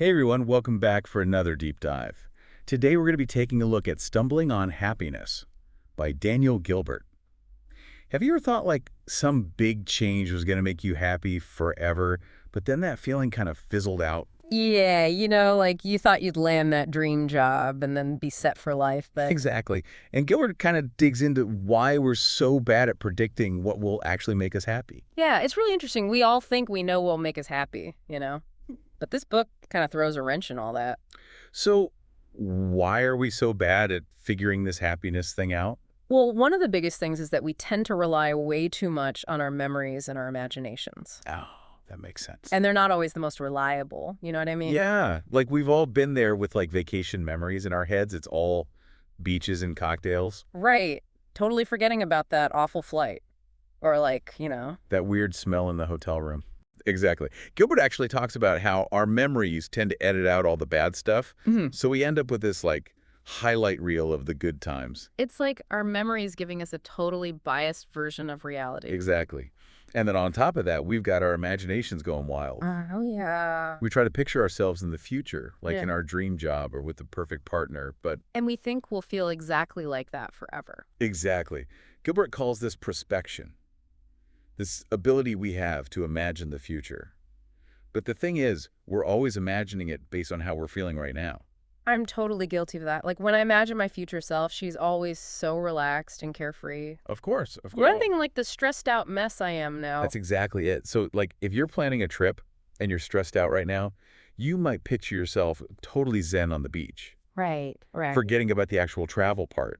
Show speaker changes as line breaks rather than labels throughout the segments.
Hey everyone, welcome back for another deep dive. Today we're going to be taking a look at Stumbling on Happiness by Daniel Gilbert. Have you ever thought like some big change was going to make you happy forever, but then that feeling kind of fizzled out?
Yeah, like you thought you'd land that dream job and then be set for life, but
Exactly. And Gilbert kind of digs into why we're so bad at predicting what will actually make us happy.
yeah, it's really interesting. We all think we know what'll make us happy. But this book kind of throws a wrench in all that.
So why are we so bad at figuring this happiness thing out?
Well, one of the biggest things is that we tend to rely way too much on our memories and our imaginations.
Oh, that makes sense.
And they're not always the most reliable, you know what I mean?
Yeah, like we've all been there with like vacation memories in our heads. It's all beaches and cocktails.
Right. Totally forgetting about that awful flight. Or like.
That weird smell in the hotel room. Exactly. Gilbert actually talks about how our memories tend to edit out all the bad stuff.
Mhm.
So we end up with this like highlight reel of the good times.
It's like our memories giving us a totally biased version of reality.
Exactly. And then on top of that, we've got our imaginations going wild.
Oh, yeah.
We try to picture ourselves in the future, like
Yeah.
in our dream job or with the perfect partner, but
And we think we'll feel exactly like that forever.
exactly. Gilbert calls this prospection, this ability we have to imagine the future. But the thing is, we're always imagining it based on how we're feeling right now.
I'm totally guilty of that. Like when I imagine my future self, she's always so relaxed and carefree.
Of course, of course.
Nothing like the stressed out mess I am now.
That's exactly it. So, like, if you're planning a trip and you're stressed out right now, you might picture yourself totally zen on the beach,
Right, right.
forgetting about the actual travel part.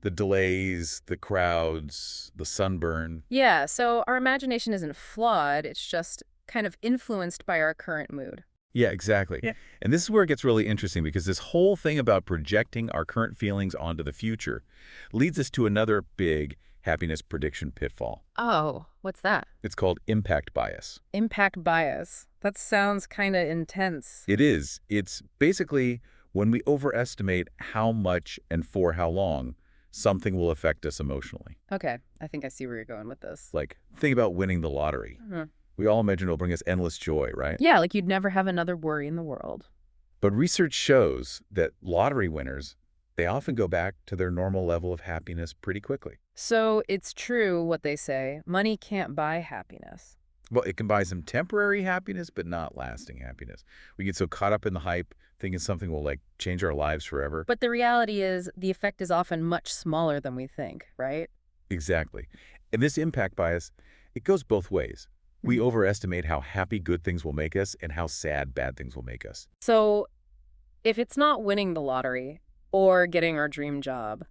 The delays, the crowds, the sunburn.
Yeah, so our imagination isn't flawed. It's just kind of influenced by our current mood.
Yeah, exactly.
Yeah.
And this is where it gets really interesting because this whole thing about projecting our current feelings onto the future leads us to another big happiness prediction pitfall.
Oh, what's that?
It's called impact bias.
Impact bias. That sounds kind of intense.
It is. It's basically when we overestimate how much and for how long something will affect us emotionally.
Okay, I think I see where you're going with this.
Like, think about winning the lottery.
Mhm.
We all imagine it'll bring us endless joy, right?
Yeah, like you'd never have another worry in the world.
But research shows that lottery winners, they often go back to their normal level of happiness pretty quickly.
So it's true what they say, money can't buy happiness.
Well, it can buy some temporary happiness, but not lasting happiness. We get so caught up in the hype, thinking something will like change our lives forever.
But the reality is the effect is often much smaller than we think, right?
Exactly. And this impact bias, it goes both ways. We overestimate how happy good things will make us and how sad bad things will make us.
So if it's not winning the lottery or getting our dream job,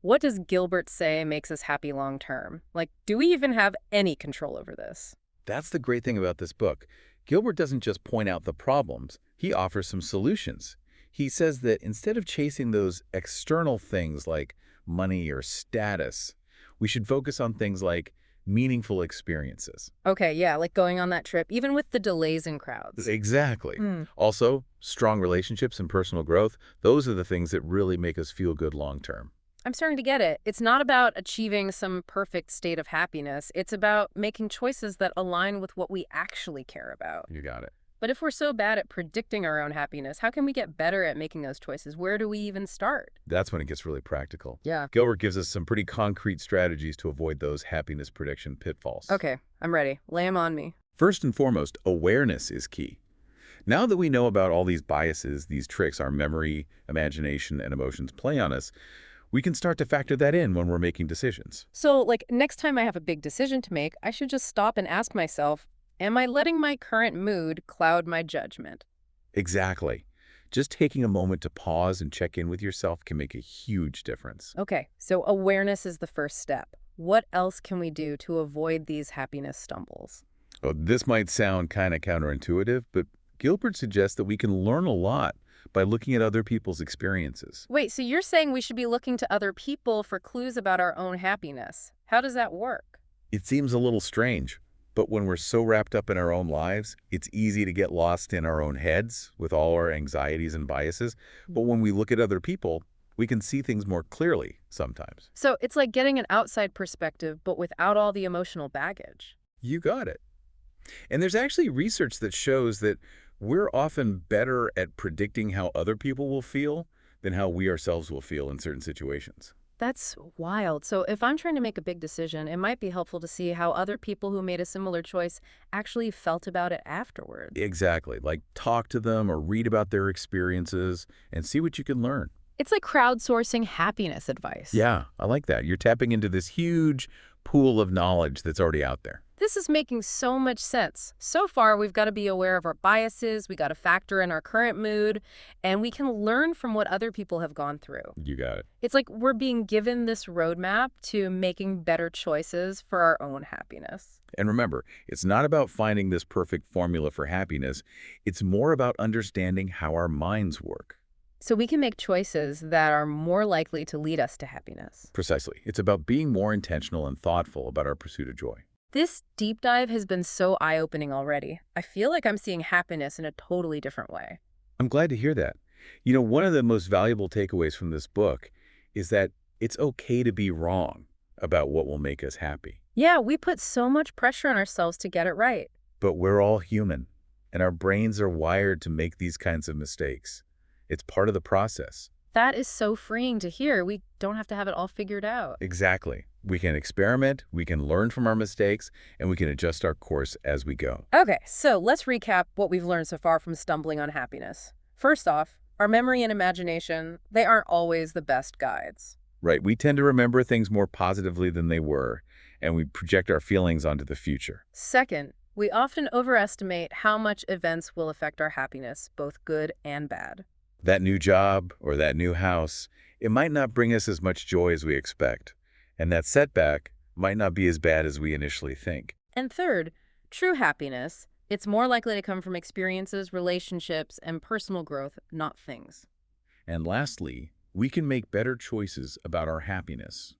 what does Gilbert say makes us happy long term? Like, do we even have any control over this?
That's the great thing about this book. Gilbert doesn't just point out the problems, he offers some solutions. He says that instead of chasing those external things like money or status, we should focus on things like meaningful experiences.
Okay, yeah, like going on that trip, even with the delays in crowds.
Exactly.
Hmm.
Also, strong relationships and personal growth, those are the things that really make us feel good long term.
I'm starting to get it. It's not about achieving some perfect state of happiness. It's about making choices that align with what we actually care about.
You got it.
But if we're so bad at predicting our own happiness, how can we get better at making those choices? Where do we even start?
That's when it gets really practical.
Yeah.
Gilbert gives us some pretty concrete strategies to avoid those happiness prediction pitfalls.
Okay, I'm ready. Lay 'em on me.
First and foremost, awareness is key. Now that we know about all these biases, these tricks our memory, imagination, and emotions play on us, we can start to factor that in when we're making decisions.
So, like, next time I have a big decision to make, I should just stop and ask myself, am I letting my current mood cloud my judgment?
Exactly. Just taking a moment to pause and check in with yourself can make a huge difference.
Okay, so awareness is the first step. What else can we do to avoid these happiness stumbles?
Well, this might sound kind of counterintuitive, but Gilbert suggests that we can learn a lot by looking at other people's experiences.
Wait, so you're saying we should be looking to other people for clues about our own happiness? How does that work?
It seems a little strange, but when we're so wrapped up in our own lives, it's easy to get lost in our own heads with all our anxieties and biases. But when we look at other people, we can see things more clearly sometimes.
So it's like getting an outside perspective, but without all the emotional baggage.
You got it. And there's actually research that shows that We're often better at predicting how other people will feel than how we ourselves will feel in certain situations.
That's wild. So if I'm trying to make a big decision, it might be helpful to see how other people who made a similar choice actually felt about it afterward.
Exactly. Like talk to them or read about their experiences and see what you can learn.
It's like crowdsourcing happiness advice.
Yeah, I like that. You're tapping into this huge pool of knowledge that's already out there.
This is making so much sense. So far, we've got to be aware of our biases, we got to factor in our current mood, and we can learn from what other people have gone through.
You got it.
It's like we're being given this roadmap to making better choices for our own happiness.
And remember, it's not about finding this perfect formula for happiness. It's more about understanding how our minds work.
So we can make choices that are more likely to lead us to happiness.
Precisely. It's about being more intentional and thoughtful about our pursuit of joy.
This deep dive has been so eye-opening already. I feel like I'm seeing happiness in a totally different way.
I'm glad to hear that. You know, one of the most valuable takeaways from this book is that it's okay to be wrong about what will make us happy.
Yeah, we put so much pressure on ourselves to get it right.
But we're all human, and our brains are wired to make these kinds of mistakes. It's part of the process.
That is so freeing to hear. We don't have to have it all figured out.
Exactly. We can experiment, we can learn from our mistakes, and we can adjust our course as we go.
Okay, so let's recap what we've learned so far from stumbling on happiness. First off, our memory and imagination, they aren't always the best guides.
Right, we tend to remember things more positively than they were, and we project our feelings onto the future.
Second, we often overestimate how much events will affect our happiness, both good and bad.
That new job or that new house, it might not bring us as much joy as we expect, and that setback might not be as bad as we initially think.
And third, true happiness, it's more likely to come from experiences, relationships, and personal growth, not things.
And lastly, we can make better choices about our happiness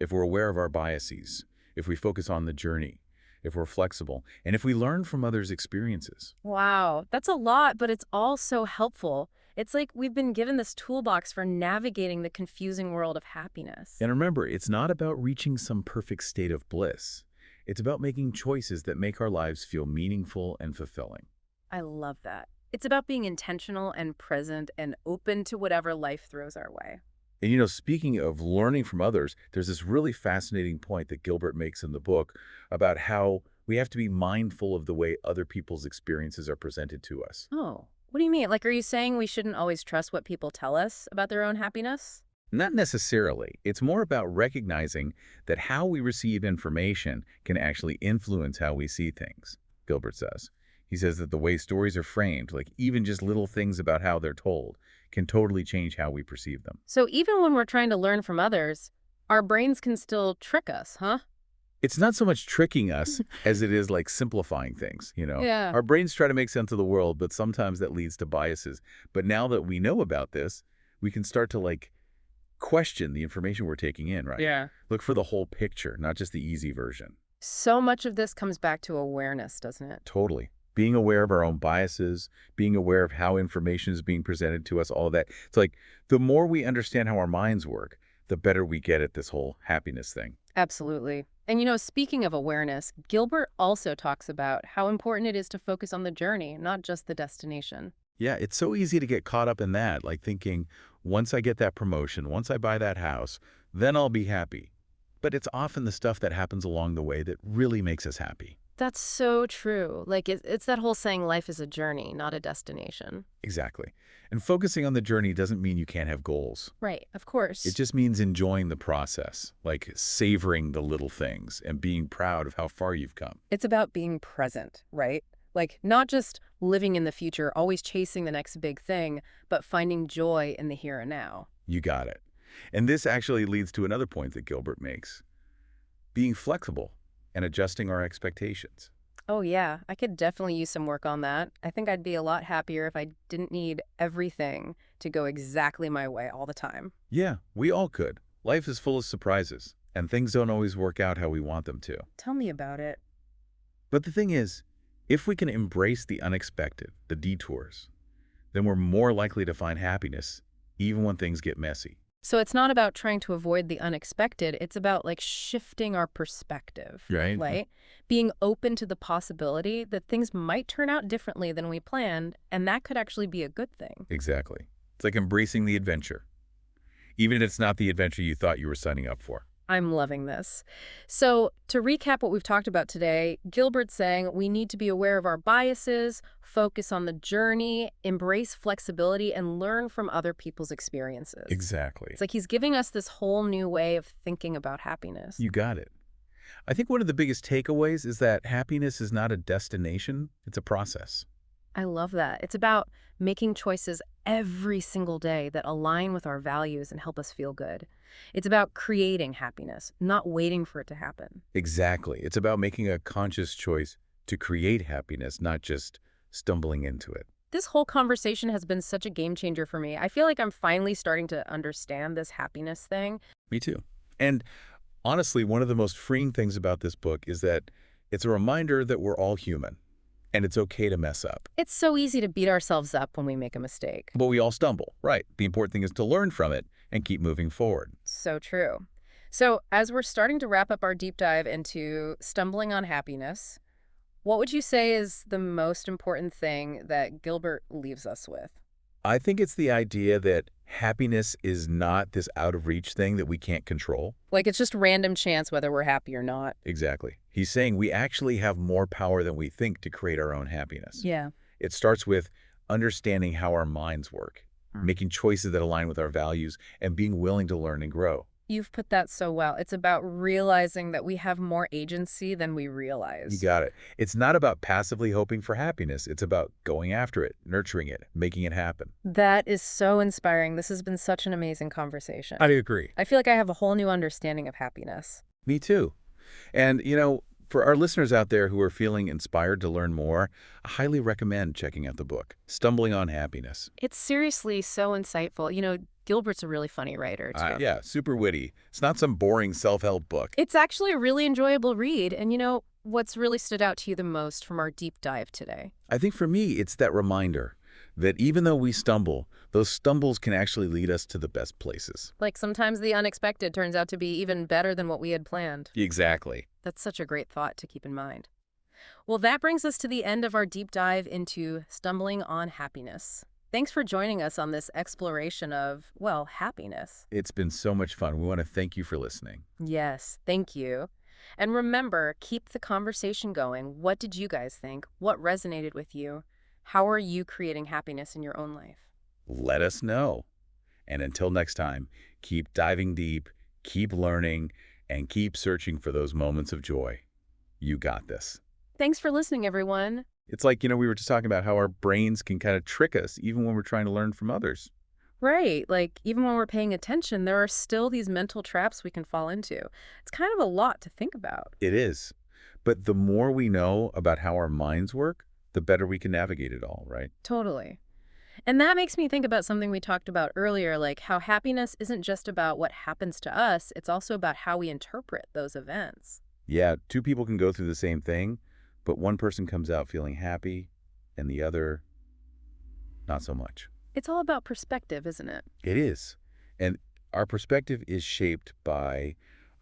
if we're aware of our biases, if we focus on the journey, if we're flexible, and if we learn from others' experiences.
Wow, that's a lot, but it's all so helpful. It's like we've been given this toolbox for navigating the confusing world of happiness.
And remember, it's not about reaching some perfect state of bliss. It's about making choices that make our lives feel meaningful and fulfilling.
I love that. It's about being intentional and present and open to whatever life throws our way.
And you know, speaking of learning from others, there's this really fascinating point that Gilbert makes in the book about how we have to be mindful of the way other people's experiences are presented to us.
Oh, what do you mean? Like, are you saying we shouldn't always trust what people tell us about their own happiness?
Not necessarily. It's more about recognizing that how we receive information can actually influence how we see things, Gilbert says. He says that the way stories are framed, like even just little things about how they're told, can totally change how we perceive them.
So even when we're trying to learn from others, our brains can still trick us, huh?
It's not so much tricking us as it is like simplifying things, you know?
Yeah.
Our brains try to make sense of the world, but sometimes that leads to biases. But now that we know about this, we can start to like question the information we're taking in, right?
Yeah.
Look for the whole picture, not just the easy version.
So much of this comes back to awareness, doesn't it?
Totally. Being aware of our own biases, being aware of how information is being presented to us, all of that. It's like the more we understand how our minds work, the better we get at this whole happiness thing.
Absolutely. And you know, speaking of awareness, Gilbert also talks about how important it is to focus on the journey, not just the destination.
Yeah, it's so easy to get caught up in that, like thinking, once I get that promotion, once I buy that house, then I'll be happy. But it's often the stuff that happens along the way that really makes us happy.
That's so true. Like, it's that whole saying life is a journey, not a destination.
Exactly. And focusing on the journey doesn't mean you can't have goals.
Right, of course.
It just means enjoying the process, like savoring the little things and being proud of how far you've come.
It's about being present, right? Like, not just living in the future, always chasing the next big thing, but finding joy in the here and now.
You got it. And this actually leads to another point that Gilbert makes. Being flexible and adjusting our expectations.
Oh, yeah, I could definitely use some work on that. I think I'd be a lot happier if I didn't need everything to go exactly my way all the time.
Yeah, we all could. Life is full of surprises, and things don't always work out how we want them to.
Tell me about it.
But the thing is, if we can embrace the unexpected, the detours, then we're more likely to find happiness, even when things get messy.
So it's not about trying to avoid the unexpected. It's about like shifting our perspective,
Right?
right? Being open to the possibility that things might turn out differently than we planned, and that could actually be a good thing.
Exactly. It's like embracing the adventure, even if it's not the adventure you thought you were signing up for.
I'm loving this. So, to recap what we've talked about today, Gilbert's saying we need to be aware of our biases, focus on the journey, embrace flexibility, and learn from other people's experiences.
Exactly.
It's like he's giving us this whole new way of thinking about happiness.
You got it. I think one of the biggest takeaways is that happiness is not a destination, it's a process.
I love that. It's about making choices every single day that align with our values and help us feel good. It's about creating happiness, not waiting for it to happen.
Exactly. It's about making a conscious choice to create happiness, not just stumbling into it.
This whole conversation has been such a game changer for me. I feel like I'm finally starting to understand this happiness thing.
Me too. And honestly, one of the most freeing things about this book is that it's a reminder that we're all human, and it's okay to mess up.
It's so easy to beat ourselves up when we make a mistake.
But we all stumble, right? The important thing is to learn from it and keep moving forward.
So true. So, as we're starting to wrap up our deep dive into stumbling on happiness, what would you say is the most important thing that Gilbert leaves us with?
I think it's the idea that happiness is not this out-of-reach thing that we can't control.
Like it's just random chance whether we're happy or not.
Exactly. He's saying we actually have more power than we think to create our own happiness.
Yeah.
It starts with understanding how our minds work, making choices that align with our values, and being willing to learn and grow.
You've put that so well. It's about realizing that we have more agency than we realize.
You got it. It's not about passively hoping for happiness. It's about going after it, nurturing it, making it happen.
That is so inspiring. This has been such an amazing conversation.
I agree.
I feel like I have a whole new understanding of happiness.
Me too. And, for our listeners out there who are feeling inspired to learn more, I highly recommend checking out the book, Stumbling on Happiness.
It's seriously so insightful. Gilbert's a really funny writer, too.
Yeah, super witty. It's not some boring self-help book.
It's actually a really enjoyable read. And what's really stood out to you the most from our deep dive today?
I think for me, it's that reminder that even though we stumble, those stumbles can actually lead us to the best places.
Like sometimes the unexpected turns out to be even better than what we had planned.
Exactly.
That's such a great thought to keep in mind. Well, that brings us to the end of our deep dive into stumbling on happiness. Thanks for joining us on this exploration of, happiness.
It's been so much fun. We want to thank you for listening.
Yes, thank you. And remember, keep the conversation going. What did you guys think? What resonated with you? How are you creating happiness in your own life?
Let us know. And until next time, keep diving deep, keep learning, and keep searching for those moments of joy. You got this.
Thanks for listening, everyone.
It's like, we were just talking about how our brains can kind of trick us even when we're trying to learn from others.
Right. Like, even when we're paying attention, there are still these mental traps we can fall into. It's kind of a lot to think about.
It is. But the more we know about how our minds work, the better we can navigate it all, right?
Totally. And that makes me think about something we talked about earlier, like how happiness isn't just about what happens to us, it's also about how we interpret those events.
Yeah, two people can go through the same thing, but one person comes out feeling happy and the other, not so much.
It's all about perspective, isn't it?
It is. And our perspective is shaped by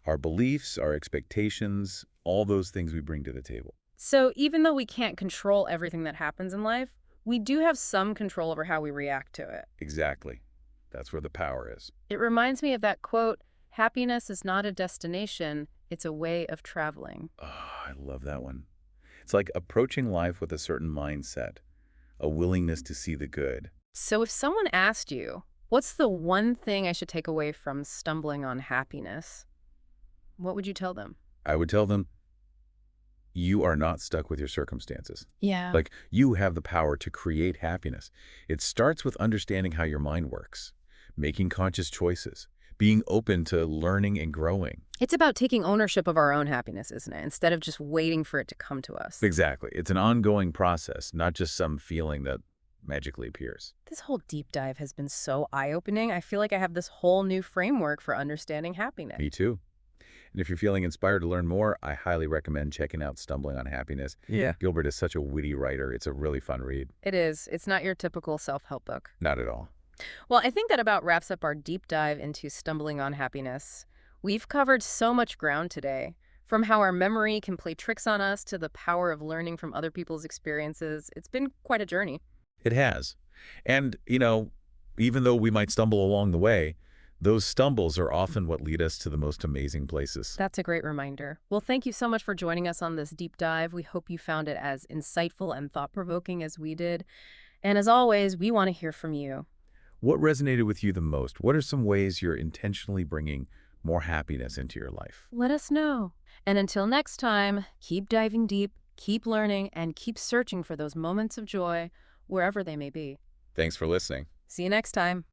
our beliefs, our expectations, all those things we bring to the table.
So even though we can't control everything that happens in life, we do have some control over how we react to it.
Exactly. That's where the power is.
It reminds me of that quote, "Happiness is not a destination, it's a way of traveling."
Oh, I love that one. It's like approaching life with a certain mindset, a willingness to see the good.
So if someone asked you, what's the one thing I should take away from stumbling on happiness? What would you tell them?
I would tell them, you are not stuck with your circumstances.
Yeah.
Like, you have the power to create happiness. It starts with understanding how your mind works, making conscious choices, being open to learning and growing.
It's about taking ownership of our own happiness, isn't it? Instead of just waiting for it to come to us.
Exactly. It's an ongoing process, not just some feeling that magically appears.
This whole deep dive has been so eye-opening. I feel like I have this whole new framework for understanding happiness.
Me too. And if you're feeling inspired to learn more, I highly recommend checking out Stumbling on Happiness.
Yeah.
Gilbert is such a witty writer. It's a really fun read.
It is. It's not your typical self-help book.
Not at all.
Well, I think that about wraps up our deep dive into stumbling on happiness. We've covered so much ground today, from how our memory can play tricks on us to the power of learning from other people's experiences. It's been quite a journey.
It has. And, even though we might stumble along the way, those stumbles are often what lead us to the most amazing places.
That's a great reminder. Well, thank you so much for joining us on this deep dive. We hope you found it as insightful and thought-provoking as we did. And as always, we want to hear from you.
What resonated with you the most? What are some ways you're intentionally bringing more happiness into your life?
Let us know. And until next time, keep diving deep, keep learning, and keep searching for those moments of joy wherever they may be.
Thanks for listening.
See you next time.